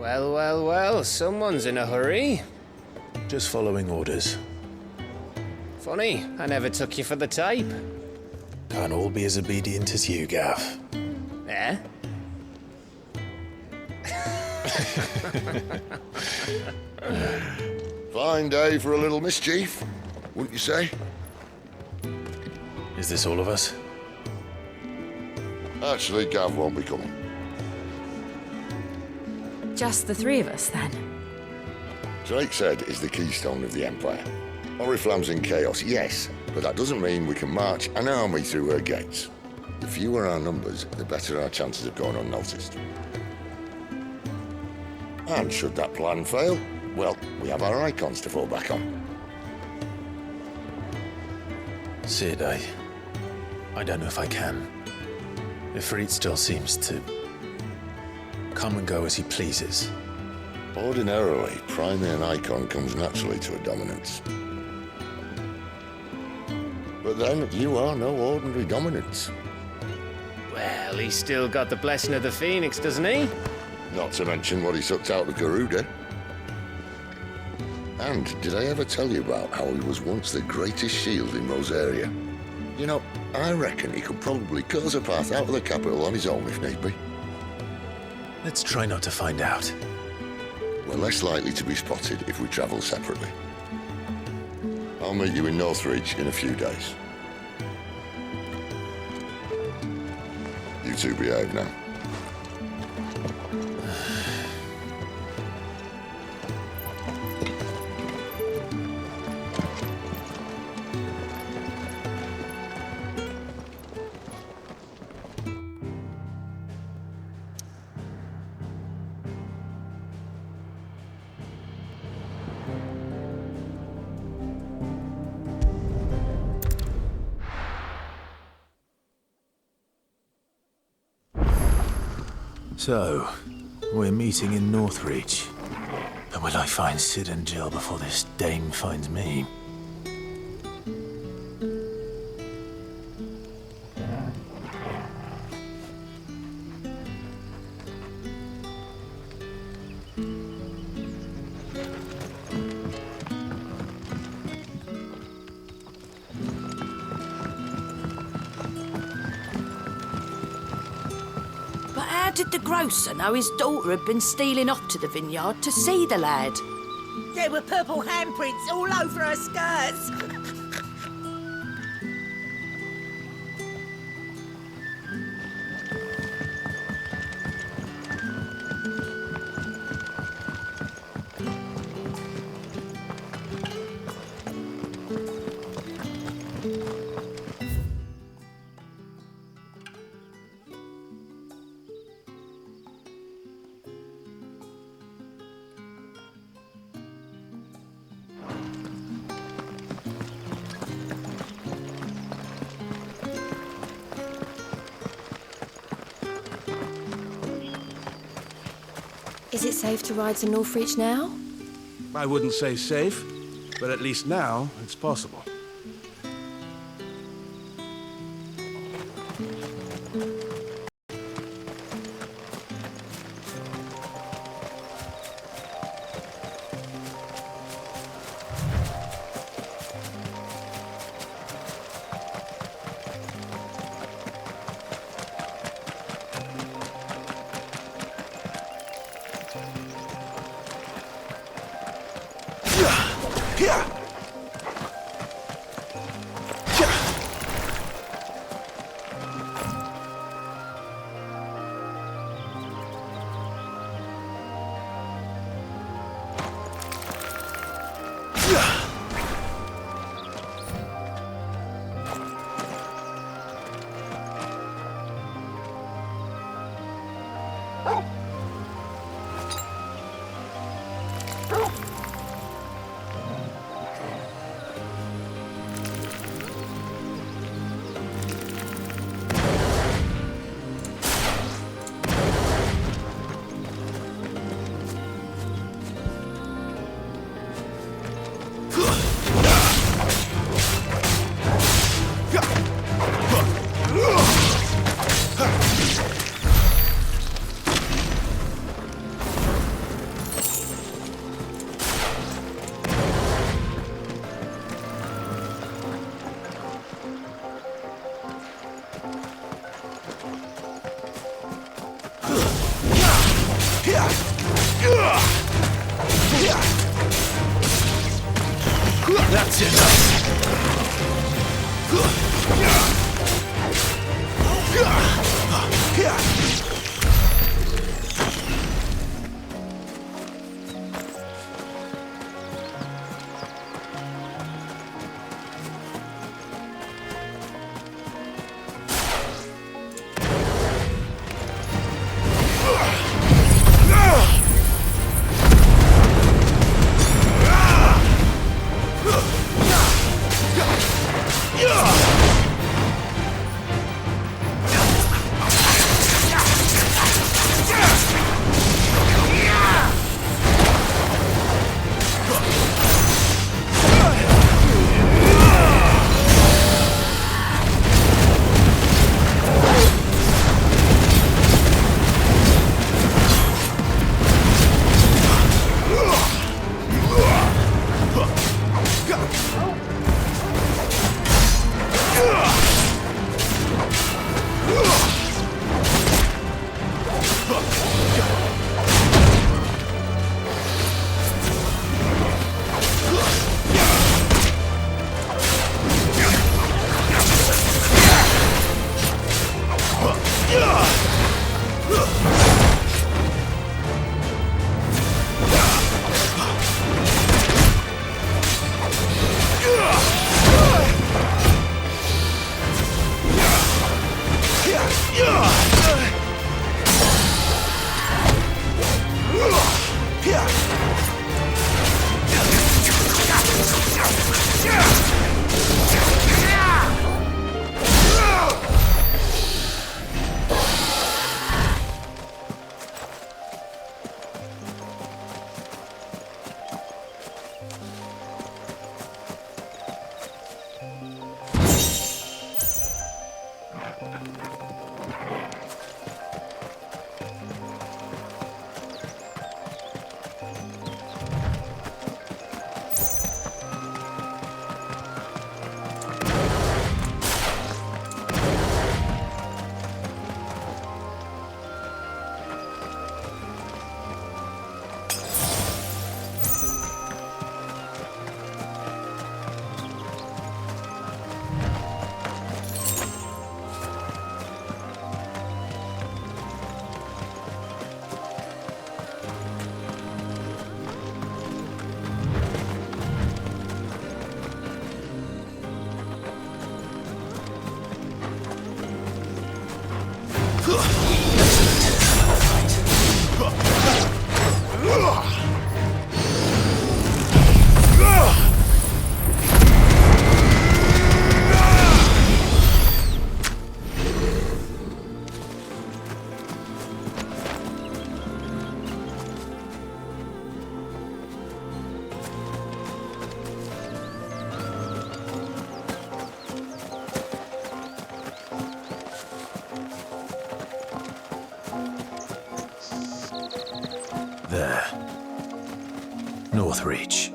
Well, well, well, someone's in a hurry. Just following orders. Funny, I never took you for the type. Can't all be as obedient as you, Gav. Eh? Fine day for a little mischief, wouldn't you say? Is this all of us? Actually, Gav won't be coming. Just the three of us, then? Drake's Head is the keystone of the Empire. Oriflamme's in chaos, yes, but that doesn't mean we can march an army through her gates. The fewer our numbers, the better our chances of going unnoticed. And should that plan fail, well, we have our icons to fall back on. Sid, I don't know if I can. Ifrit still seems to come and go as he pleases. Ordinarily, priming an icon comes naturally to a dominance. But then, you are no ordinary dominance. Well, he's still got the blessing of the Phoenix, doesn't he? Not to mention what he sucked out of Garuda. And did I ever tell you about how he was once the greatest shield in Rosaria? You know, I reckon he could probably cut us a path out of the capital on his own if need be. Let's try not to find out. We're less likely to be spotted if we travel separately. I'll meet you in Northreach in a few days. You two behave now. So, we're meeting in Northreach. But will I find Sid and Jill before this dame finds me? How did the grocer know his daughter had been stealing off to the vineyard to see the lad? There were purple handprints all over her skirts. Is it safe to ride to Northreach now? I wouldn't say safe, but at least now it's possible. That's enough. There. North Reach.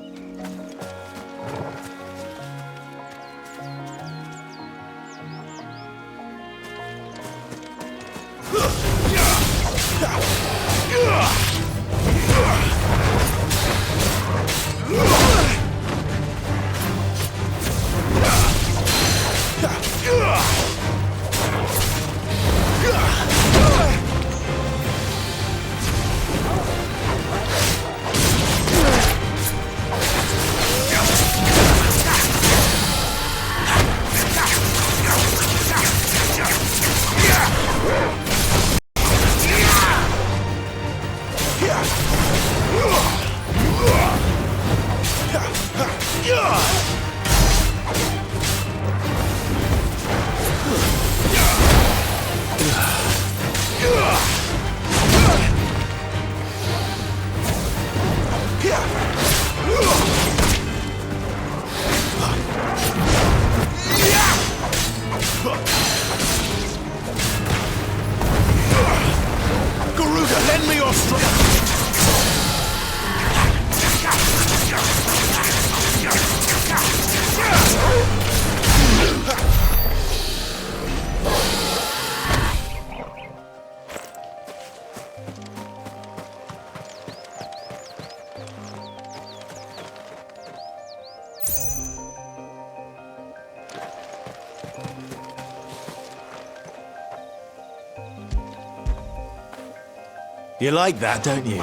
You like that, don't you?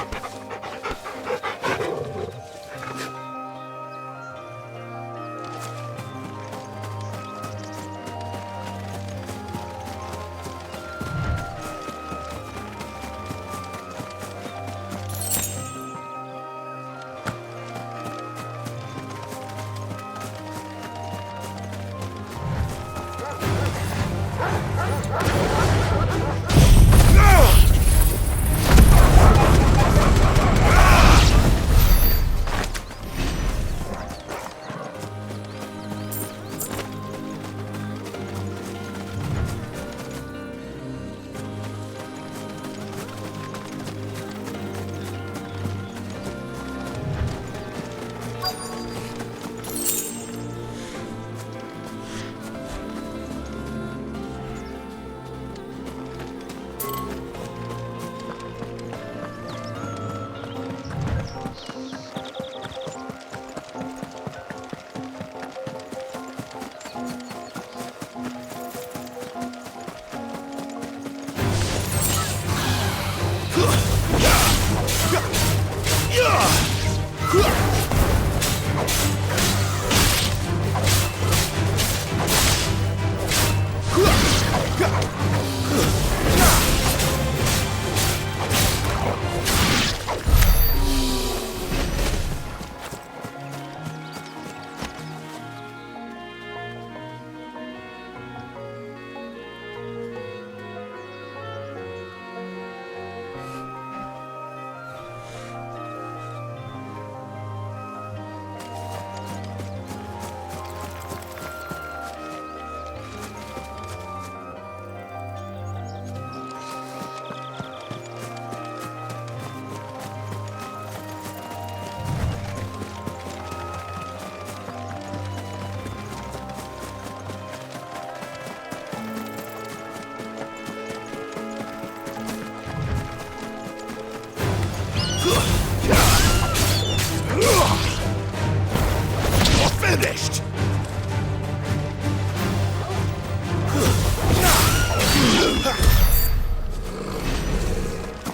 Finished!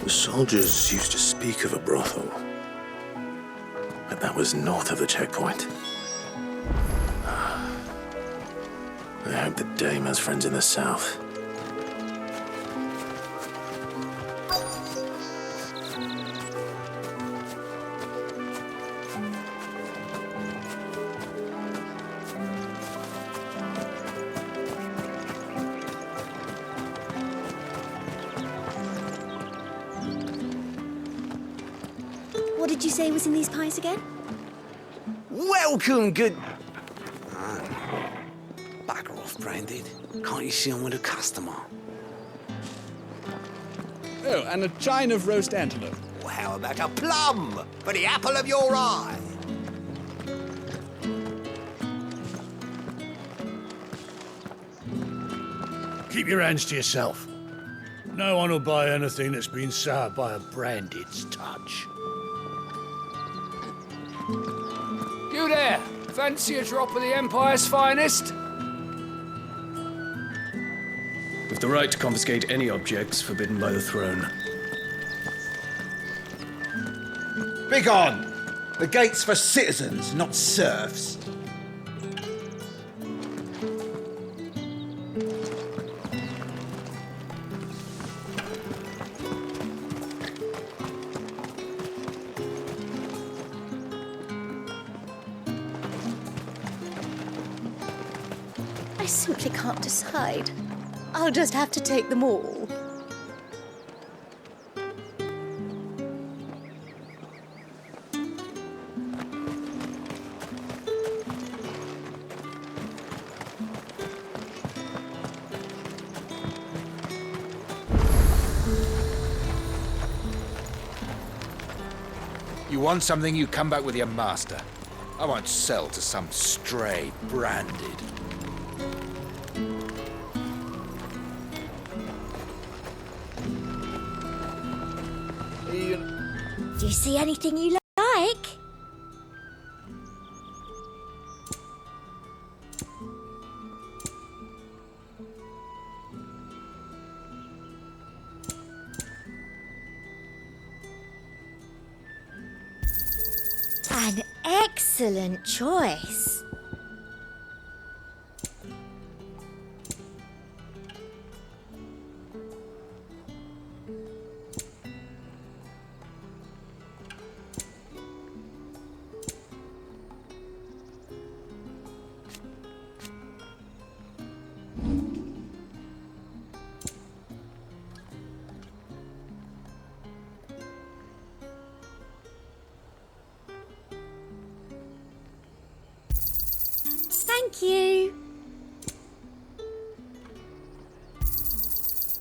The soldiers used to speak of a brothel, but that was north of the checkpoint. I hope the dame has friends in the south. What did you say was in these pies again? Welcome, good... Bugger off, Branded. Can't you see I'm with a customer? Oh, and a chine of roast antelope. Well, how about a plum for the apple of your eye? Keep your hands to yourself. No one will buy anything that's been soured by a Branded's touch. You there! Fancy a drop of the Empire's finest? With the right to confiscate any objects forbidden by the throne. Begone! The gate's for citizens, not serfs. I simply can't decide. I'll just have to take them all. You want something, you come back with your master. I won't sell to some stray Branded. Do you see anything you like? An excellent choice. Thank you.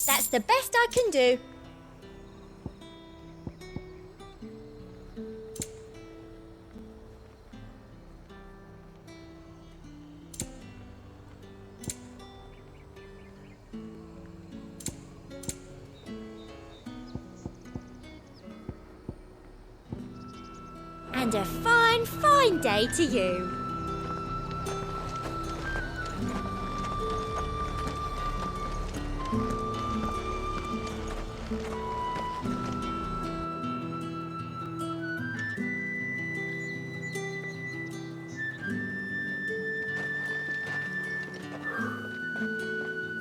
That's the best I can do. And a fine, fine day to you.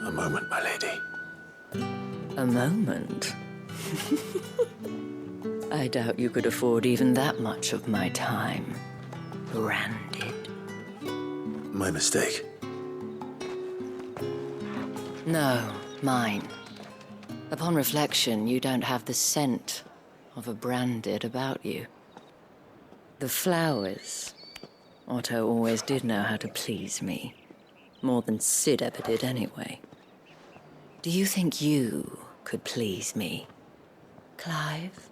A moment, my lady. A moment? I doubt you could afford even that much of my time. Branded. My mistake. No, mine. Upon reflection, you don't have the scent of a branded about you. The flowers. Otto always did know how to please me. More than Sid ever did anyway. Do you think you could please me, Clive?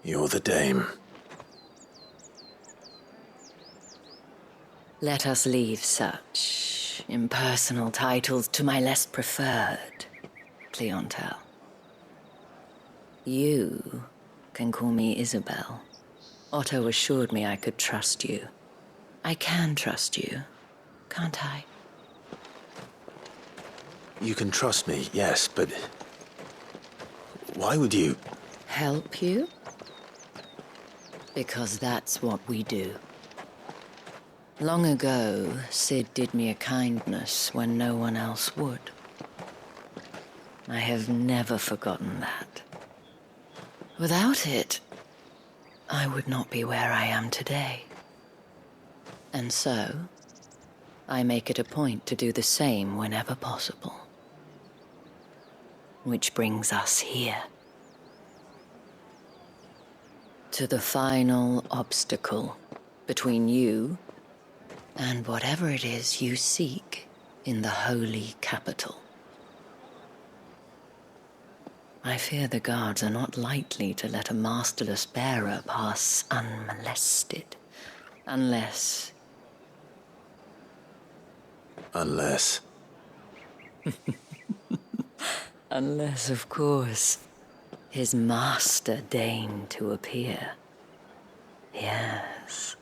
You're the dame. Let us leave such impersonal titles to my less preferred clientele. You can call me Isabel. Otto assured me I could trust you. I can trust you, can't I? You can trust me, yes, but why would you? Help you? Because that's what we do. Long ago, Sid did me a kindness when no one else would. I have never forgotten that. Without it, I would not be where I am today. And so, I make it a point to do the same whenever possible. Which brings us here. To the final obstacle between you and whatever it is you seek in the holy capital. I fear the guards are not likely to let a masterless bearer pass unmolested, unless... Unless... Unless, of course, his master deigned to appear. Yes,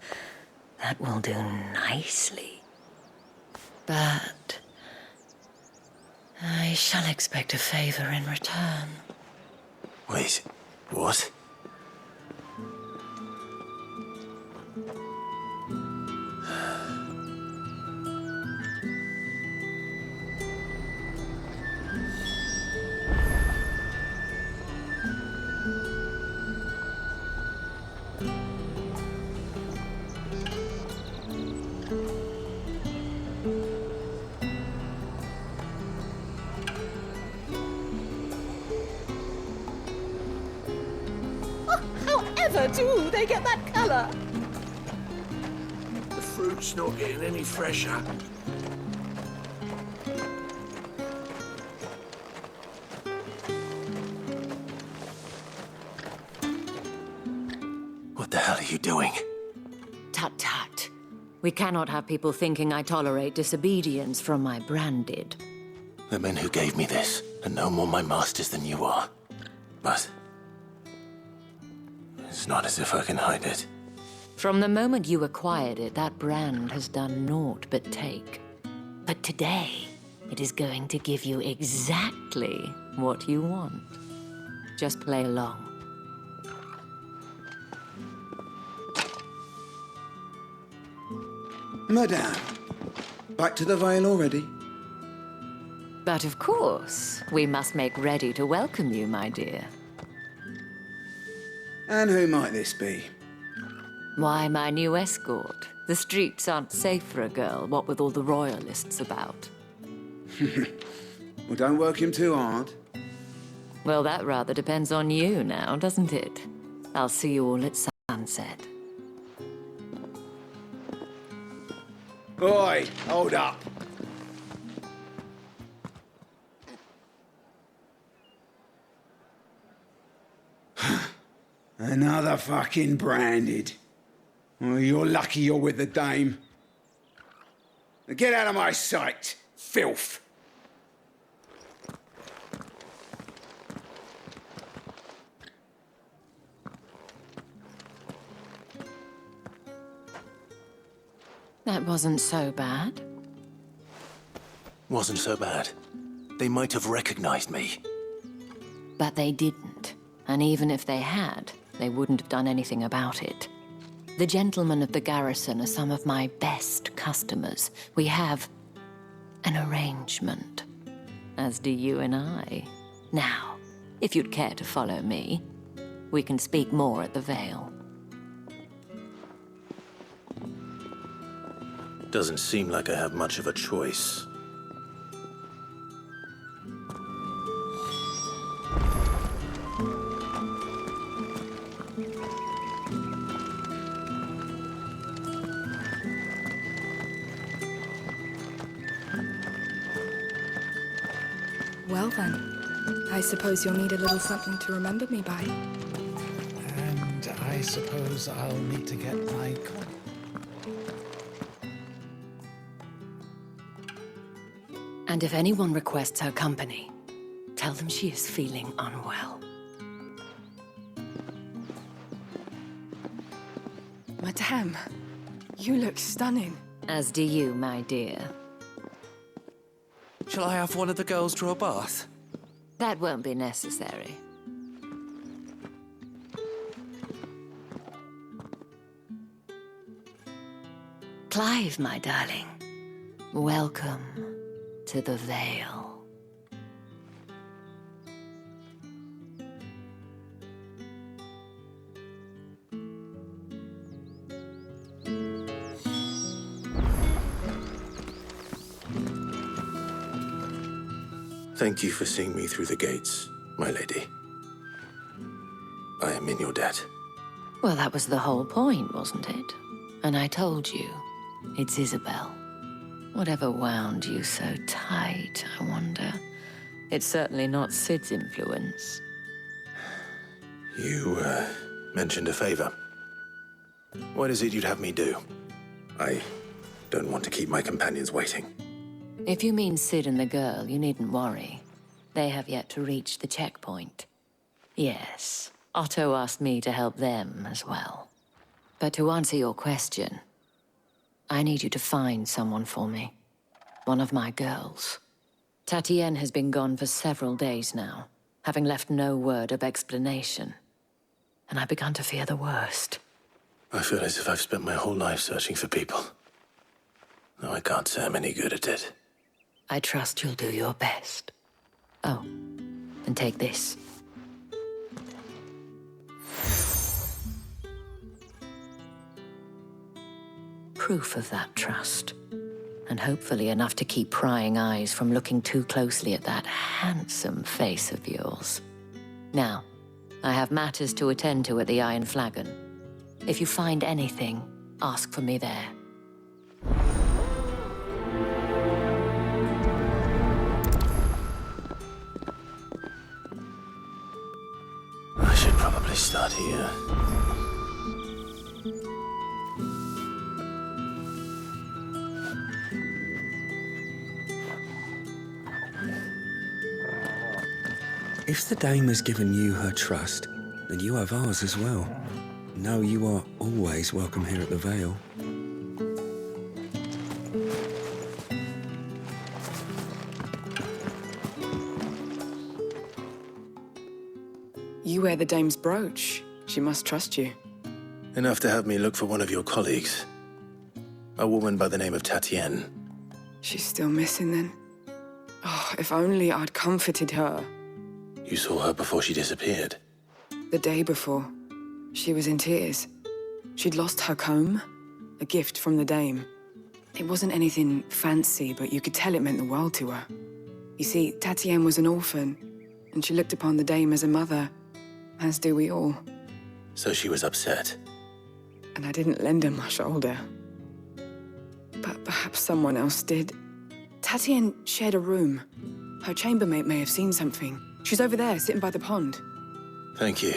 that will do nicely. But I shall expect a favor in return. Wait, what? However do they get that colour? The fruit's not getting any fresher. What the hell are you doing? Tut tut. We cannot have people thinking I tolerate disobedience from my branded. The men who gave me this are no more my masters than you are. But it's not as if I can hide it. From the moment you acquired it, that brand has done naught but take. But today, it is going to give you exactly what you want. Just play along. Madame, back to the Vale already? But of course, we must make ready to welcome you, my dear. And who might this be? Why, my new escort. The streets aren't safe for a girl, what with all the royalists about. Well, don't work him too hard. Well, that rather depends on you now, doesn't it? I'll see you all at sunset. Oi, hold up. Another fucking branded. Well, you're lucky you're with the dame. Now get out of my sight, filth. That wasn't so bad. Wasn't so bad. They might have recognized me. But they didn't. And even if they had, they wouldn't have done anything about it. The gentlemen of the garrison are some of my best customers. We have an arrangement, as do you and I. Now, if you'd care to follow me, we can speak more at the Vale. Doesn't seem like I have much of a choice. Well then, I suppose you'll need a little something to remember me by. And I suppose I'll need to get my coin. And if anyone requests her company, tell them she is feeling unwell. Madame, you look stunning. As do you, my dear. Shall I have one of the girls draw a bath? That won't be necessary. Clive, my darling. Welcome to the Vale. Thank you for seeing me through the gates, my lady. I am in your debt. Well, that was the whole point, wasn't it? And I told you, it's Isabel. Whatever wound you so tight, I wonder. It's certainly not Sid's influence. You, mentioned a favor. What is it you'd have me do? I don't want to keep my companions waiting. If you mean Sid and the girl, you needn't worry. They have yet to reach the checkpoint. Yes, Otto asked me to help them as well. But to answer your question, I need you to find someone for me. One of my girls. Tatienne has been gone for several days now, having left no word of explanation. And I've begun to fear the worst. I feel as if I've spent my whole life searching for people. Though I can't say I'm any good at it. I trust you'll do your best. Oh, and take this. Proof of that trust. And hopefully enough to keep prying eyes from looking too closely at that handsome face of yours. Now, I have matters to attend to at the Iron Flagon. If you find anything, ask for me there. I should probably start here. If the dame has given you her trust, then you have ours as well. Know you are always welcome here at the Vale. You wear the dame's brooch. She must trust you. Enough to have me look for one of your colleagues. A woman by the name of Tatienne. She's still missing then. Oh, if only I'd comforted her. You saw her before she disappeared? The day before. She was in tears. She'd lost her comb, a gift from the dame. It wasn't anything fancy, but you could tell it meant the world to her. You see, Tatienne was an orphan, and she looked upon the dame as a mother, as do we all. So she was upset. And I didn't lend her my shoulder. But perhaps someone else did. Tatienne shared a room. Her chambermaid may have seen something. She's over there, sitting by the pond. Thank you.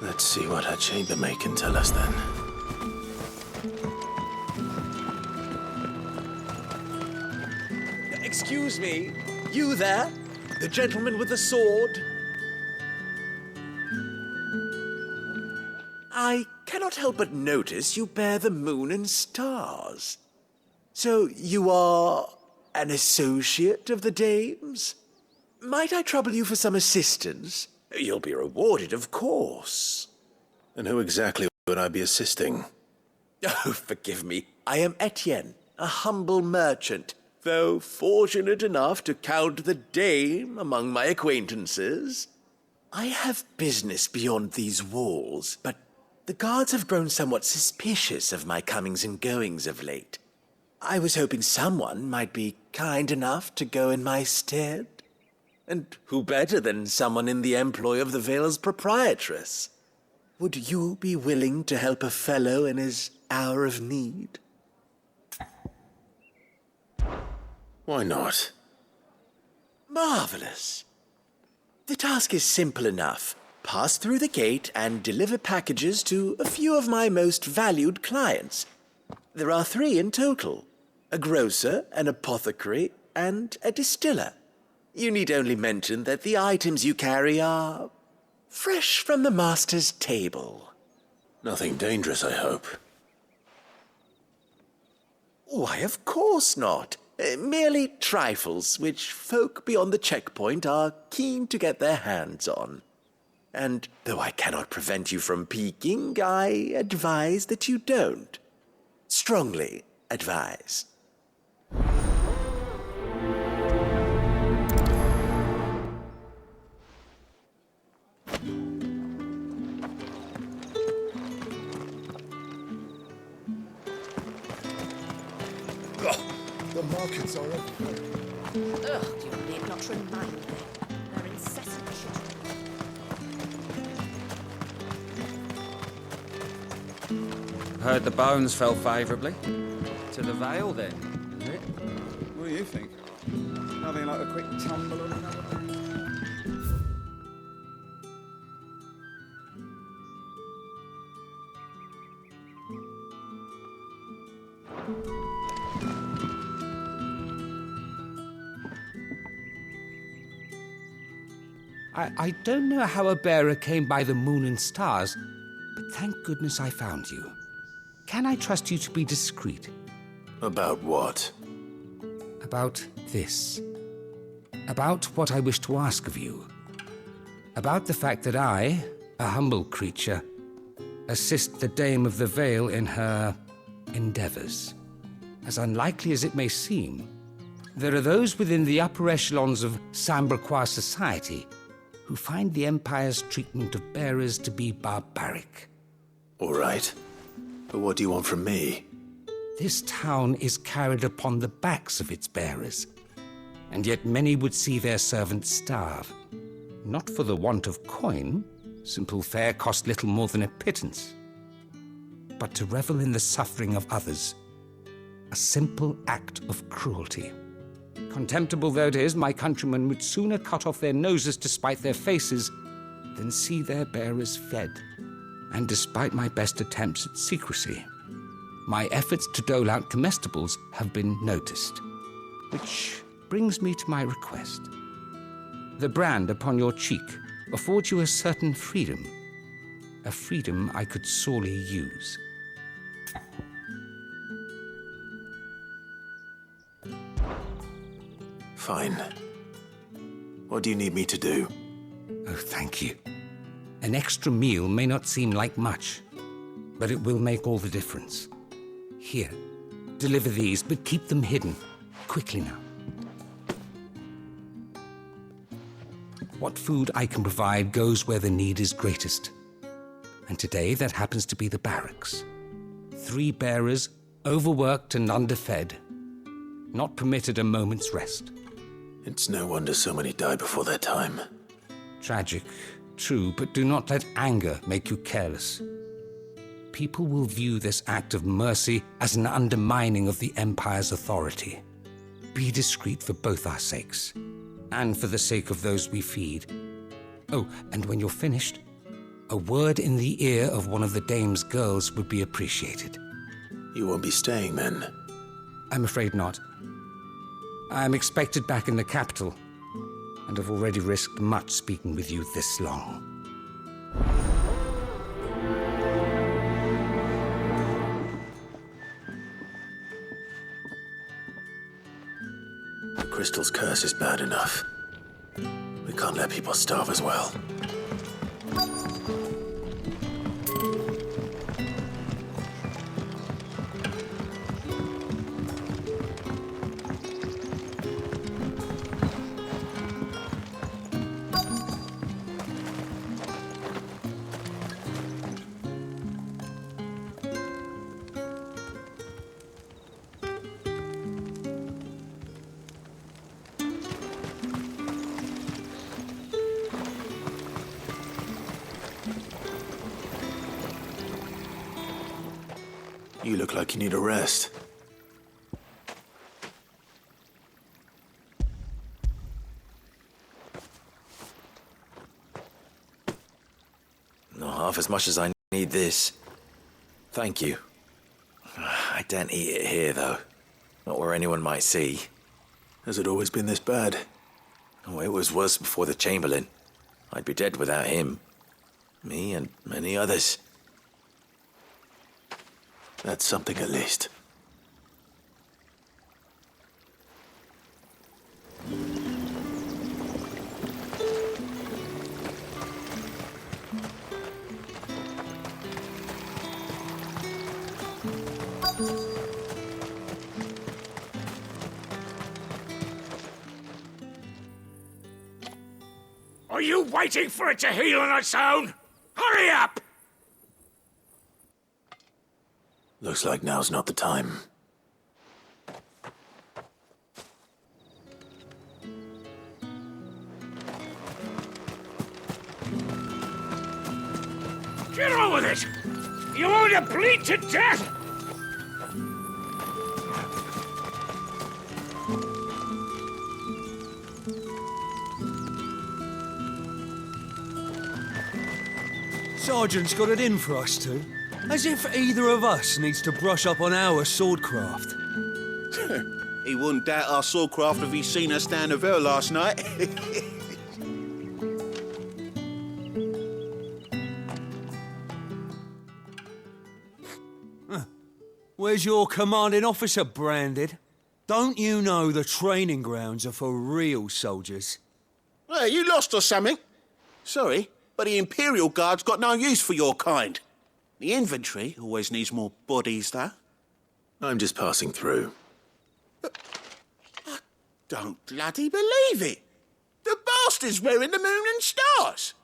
Let's see what her chambermaid can tell us then. Excuse me, you there? The gentleman with the sword? I cannot help but notice you bear the moon and stars. So you are an associate of the dame's? Might I trouble you for some assistance? You'll be rewarded, of course. And who exactly would I be assisting? Oh, forgive me. I am Etienne, a humble merchant, though fortunate enough to count the dame among my acquaintances. I have business beyond these walls, but the guards have grown somewhat suspicious of my comings and goings of late. I was hoping someone might be kind enough to go in my stead. And who better than someone in the employ of the Vale's proprietress? Would you be willing to help a fellow in his hour of need? Why not? Marvelous. The task is simple enough. Pass through the gate and deliver packages to a few of my most valued clients. There are 3 in total: a grocer, an apothecary, and a distiller. You need only mention that the items you carry are fresh from the master's table. Nothing dangerous, I hope. Why, of course not. Merely trifles which folk beyond the checkpoint are keen to get their hands on. And though I cannot prevent you from peeking, I advise that you don't. Strongly advise. The markets are everywhere. Ugh, you need not remind me. They're incessant shit. Heard the bones fell favourably. To the Vale, then, is it? What do you think? Nothing like a quick tumble on another day. I don't know how a bearer came by the moon and stars, but thank goodness I found you. Can I trust you to be discreet? About what? About this. About what I wish to ask of you. About the fact that I, a humble creature, assist the Dame of the Vale in her endeavours. As unlikely as it may seem, there are those within the upper echelons of Samberquois society who find the Empire's treatment of bearers to be barbaric. All right. But what do you want from me? This town is carried upon the backs of its bearers, and yet many would see their servants starve. Not for the want of coin, simple fare cost little more than a pittance, but to revel in the suffering of others, a simple act of cruelty. Contemptible though it is, my countrymen would sooner cut off their noses to spite their faces than see their bearers fed. And despite my best attempts at secrecy, my efforts to dole out comestibles have been noticed. Which brings me to my request. The brand upon your cheek affords you a certain freedom, a freedom I could sorely use. Fine. What do you need me to do? Oh, thank you. An extra meal may not seem like much, but it will make all the difference. Here, deliver these, but keep them hidden. Quickly now. What food I can provide goes where the need is greatest. And today, that happens to be the barracks. 3 bearers, overworked and underfed, not permitted a moment's rest. It's no wonder so many die before their time. Tragic, true, but do not let anger make you careless. People will view this act of mercy as an undermining of the Empire's authority. Be discreet for both our sakes, and for the sake of those we feed. Oh, and when you're finished, a word in the ear of one of the dame's girls would be appreciated. You won't be staying then? I'm afraid not. I'm expected back in the capital, and have already risked much speaking with you this long. The crystal's curse is bad enough. We can't let people starve as well. You look like you need a rest. Not half as much as I need this. Thank you. I don't eat it here, though. Not where anyone might see. Has it always been this bad? Oh, it was worse before the Chamberlain. I'd be dead without him. Me and many others. That's something at least. Are you waiting for it to heal on its own? Hurry up! Looks like now's not the time. Get on with it! You want to bleed to death? Sergeant's got it in for us two. As if either of us needs to brush up on our swordcraft. He wouldn't doubt our swordcraft if he'd seen us down the Vale last night. Where's your commanding officer branded? Don't you know the training grounds are for real soldiers? Hey, you lost or something? Sorry, but the Imperial Guard's got no use for your kind. The infantry always needs more bodies, though. I'm just passing through. I don't bloody believe it. The bastard's wearing the moon and stars.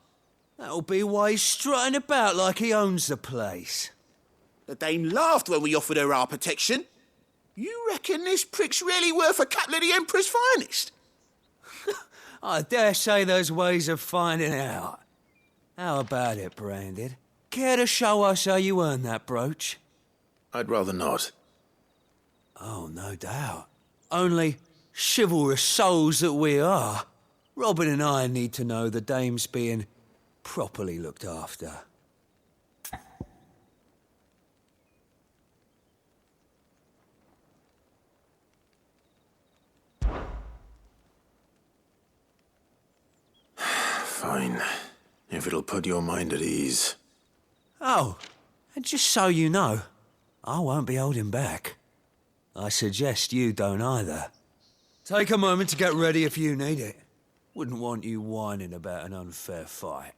That'll be why he's strutting about like he owns the place. The Dame laughed when we offered her our protection. You reckon this prick's really worth a couple of the Emperor's finest? I dare say there's ways of finding out. How about it, Branded? Care to show us how you earned that brooch? I'd rather not. Oh, no doubt. Only chivalrous souls that we are, Robin and I need to know the dame's being properly looked after. Fine. If it'll put your mind at ease. Oh, and just so you know, I won't be holding back. I suggest you don't either. Take a moment to get ready if you need it. Wouldn't want you whining about an unfair fight.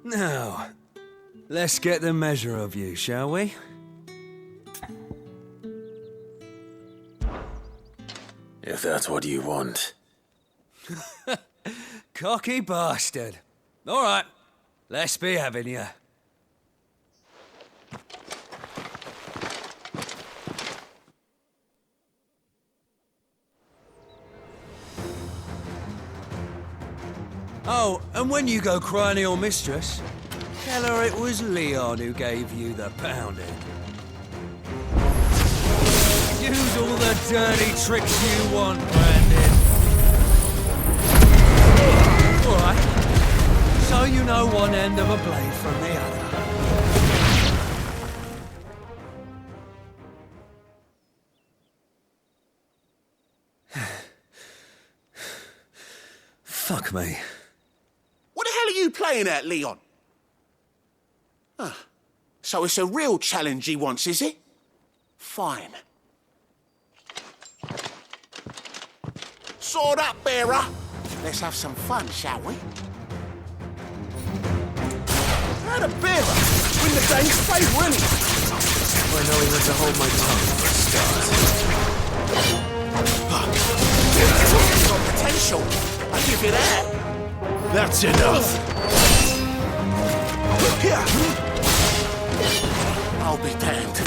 Now, let's get the measure of you, shall we? If that's what you want. Cocky bastard. All right, let's be having you. Oh, and when you go crying to your mistress, tell her it was Leon who gave you the pounding. Use all the dirty tricks you want, Brandon. All right, so you know one end of a blade from the other. Fuck me. What the hell are you playing at, Leon? So it's a real challenge he wants, is it? Fine. Sword up, bearer. Let's have some fun, shall we? How the bearer win the dame's favour, innit? I know he went to hold my tongue for a start. He's got potential. I'll give you that. That's enough. Here. I'll be damned.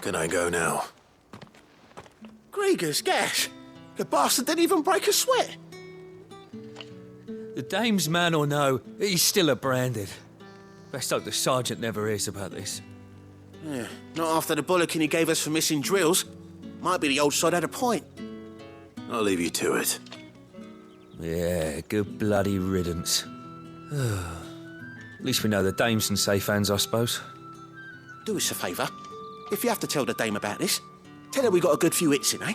Can I go now? Grieger's gash. The bastard didn't even break a sweat. The dame's man or no, he's still a branded. Best hope the sergeant never hears about this. Yeah, not after the bollocking he gave us for missing drills. Might be the old sod had a point. I'll leave you to it. Yeah, good bloody riddance. At least we know the dame's in safe hands, I suppose. Do us a favour. If you have to tell the dame about this, tell her we got a good few hits in, eh?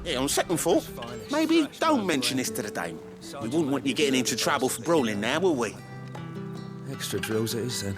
Yeah, on second thought, maybe don't mention this to the dame. We wouldn't want you getting into trouble for brawling now, will we? Extra drills it is, then.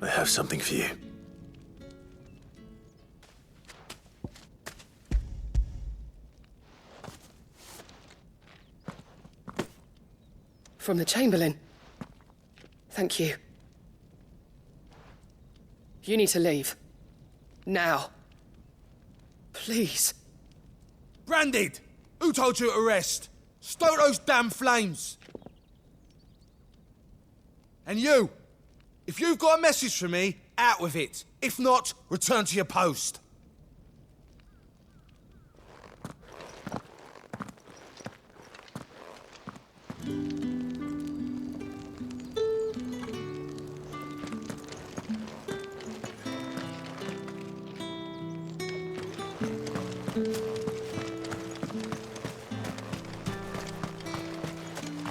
I have something for you. From the Chamberlain. Thank you. You need to leave. Now. Please. Branded! Who told you to rest? Stoke those damn flames! And you! If you've got a message for me, out with it. If not, return to your post.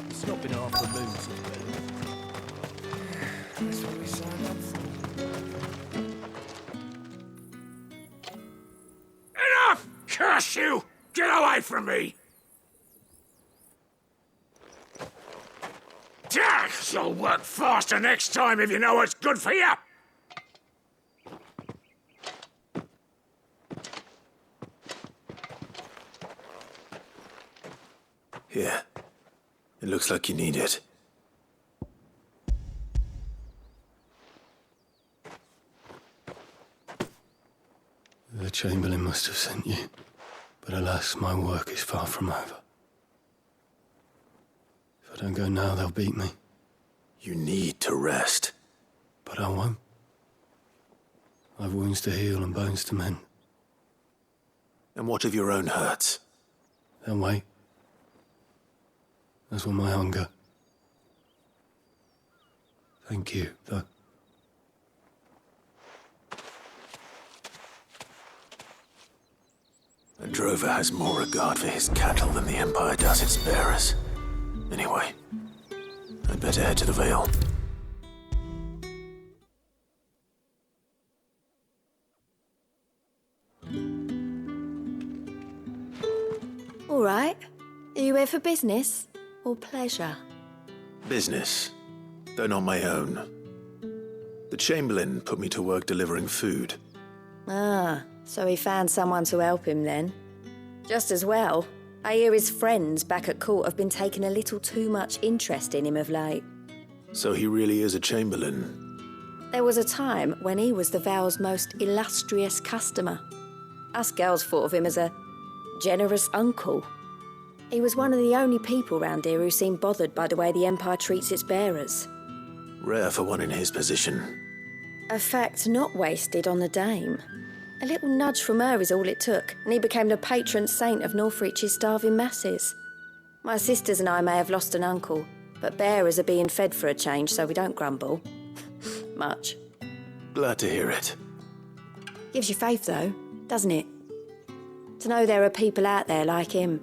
It's not been half the moon since then. That's what we signed up for. Enough! Curse you! Get away from me! You'll work faster next time if you know what's good for you! Here. It looks like you need it. The Chamberlain must have sent you. But alas, my work is far from over. If I don't go now, they'll beat me. You need to rest. But I won't. I've wounds to heal and bones to mend. And what of your own hurts? They'll wait. As will my hunger. Thank you, though. A drover has more regard for his cattle than the Empire does its bearers. Anyway, I'd better head to the Vale. All right. Are you here for business or pleasure? Business, though not my own. The Chamberlain put me to work delivering food. Ah, so he found someone to help him then. Just as well. I hear his friends back at court have been taking a little too much interest in him of late. So he really is a Chamberlain. There was a time when he was the Vale's most illustrious customer. Us girls thought of him as a generous uncle. He was one of the only people round here who seemed bothered by the way the Empire treats its bearers. Rare for one in his position. A fact not wasted on the dame. A little nudge from her is all it took, and he became the patron saint of Northreach's starving masses. My sisters and I may have lost an uncle, but bearers are being fed for a change, so we don't grumble. Much. Glad to hear it. Gives you faith, though, doesn't it? To know there are people out there like him.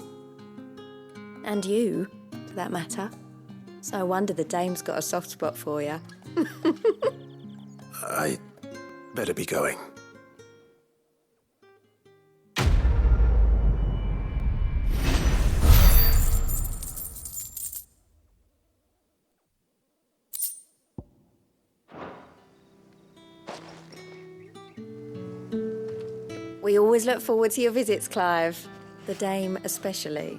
And you, for that matter. It's no wonder the dame's got a soft spot for you. I better be going. We always look forward to your visits, Clive. The dame especially.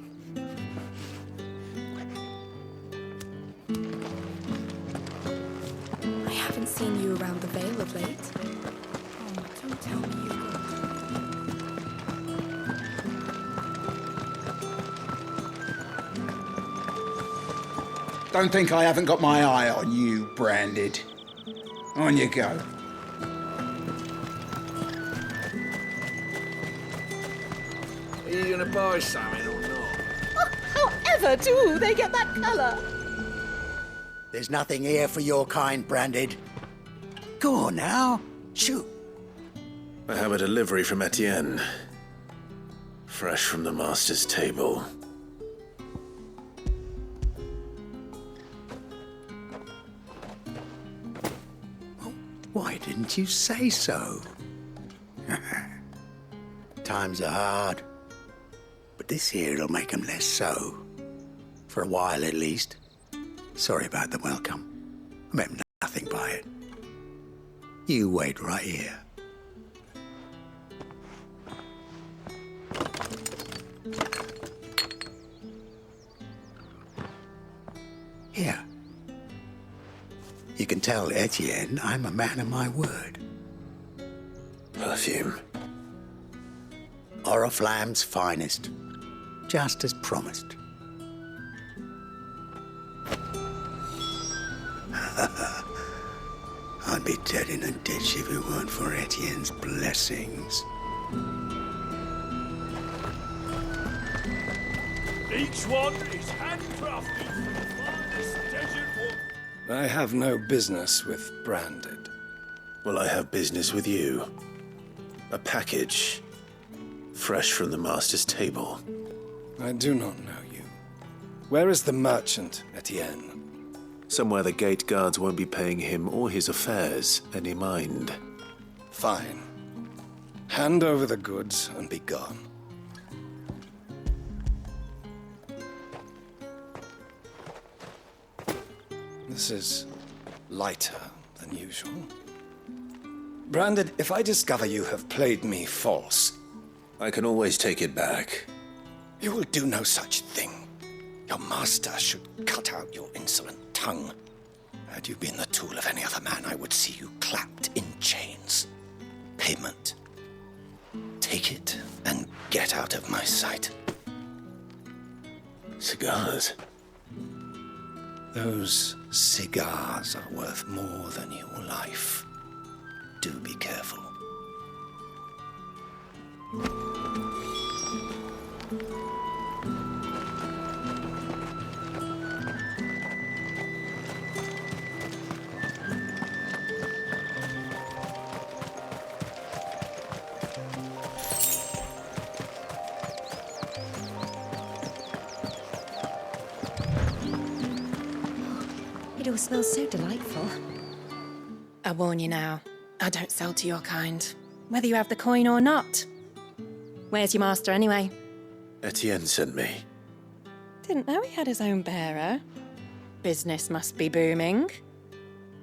I haven't seen you around the Vale of late. Oh, don't tell me you've got... Don't think I haven't got my eye on you, Branded. On you go. Are you gonna buy something or not? Oh, however do they get that colour? There's nothing here for your kind, Branded. Go on now. Shoot. I have a delivery from Etienne. Fresh from the master's table. Why didn't you say so? Times are hard. But this here'll make 'em less so. For a while, at least. Sorry about the welcome. I meant nothing by it. You wait right here. Here. You can tell Etienne I'm a man of my word. Perfume. Oriflamme's finest. Just as promised. I'd be dead in a ditch if it weren't for Etienne's blessings. Each one is handcrafted from the finest desert wood. I have no business with Branded. Well, I have business with you. A package. Fresh from the master's table. I do not know you. Where is the merchant, Etienne? Somewhere the gate guards won't be paying him or his affairs any mind. Fine. Hand over the goods and be gone. This is lighter than usual. Branded, if I discover you have played me false... I can always take it back. You will do no such thing. Your master should cut out your insolent tongue. Had you been the tool of any other man, I would see you clapped in chains. Payment. Take it and get out of my sight. Cigars? Those cigars are worth more than your life. Do be careful. It all smells so delightful. I warn you now, I don't sell to your kind, whether you have the coin or not. Where's your master anyway? Etienne sent me. Didn't know he had his own bearer. Business must be booming.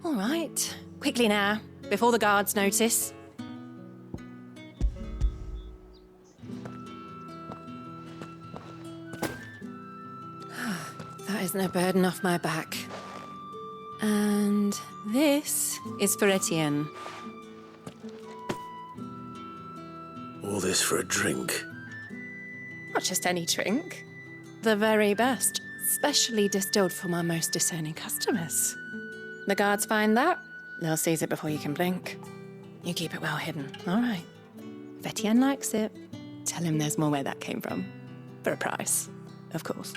All right, quickly now, before the guards notice. That isn't a burden off my back. And this is for Etienne. All this for a drink? Not just any drink. The very best, specially distilled for my most discerning customers. The guards find that, they'll seize it before you can blink. You keep it well hidden, all right? If Etienne likes it, tell him there's more where that came from. For a price, of course.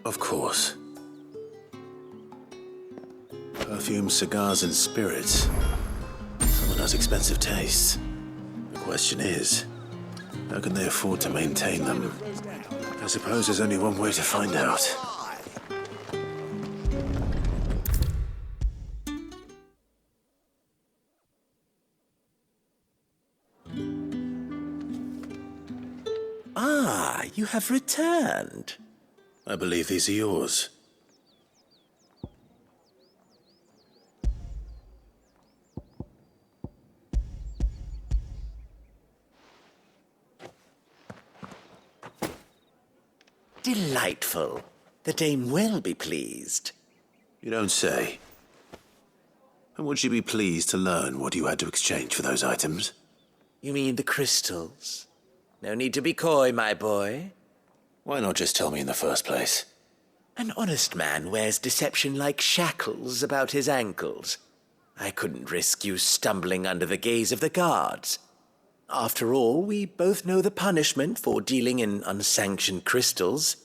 Of course. Perfume, cigars, and spirits. Someone has expensive tastes. The question is, how can they afford to maintain them? I suppose there's only one way to find out. Ah, you have returned. I believe these are yours. Delightful. The dame will be pleased. You don't say. And would she be pleased to learn what you had to exchange for those items? You mean the crystals? No need to be coy, my boy. Why not just tell me in the first place? An honest man wears deception like shackles about his ankles. I couldn't risk you stumbling under the gaze of the guards. After all, we both know the punishment for dealing in unsanctioned crystals,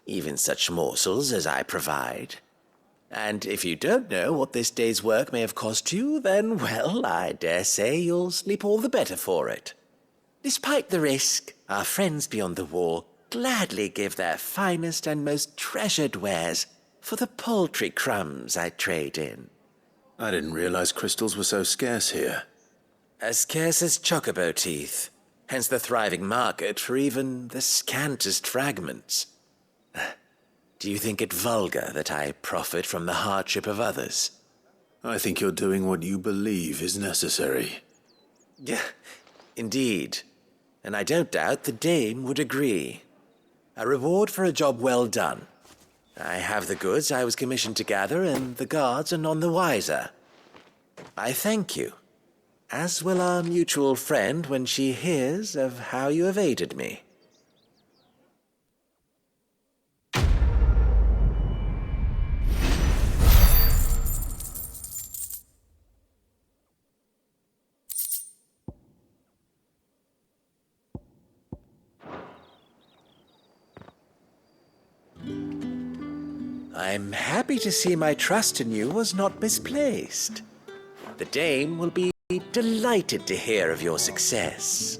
even such morsels as I provide. And if you don't know what this day's work may have cost you, then, well, I dare say you'll sleep all the better for it. Despite the risk, our friends beyond the wall gladly give their finest and most treasured wares for the paltry crumbs I trade in. I didn't realize crystals were so scarce here. As scarce as chocobo teeth, hence the thriving market for even the scantest fragments. Do you think it vulgar that I profit from the hardship of others? I think you're doing what you believe is necessary. Yeah, indeed. And I don't doubt the dame would agree. A reward for a job well done. I have the goods I was commissioned to gather, and the guards are none the wiser. I thank you, as will our mutual friend when she hears of how you have aided me. I'm happy to see my trust in you was not misplaced. The dame will be delighted to hear of your success.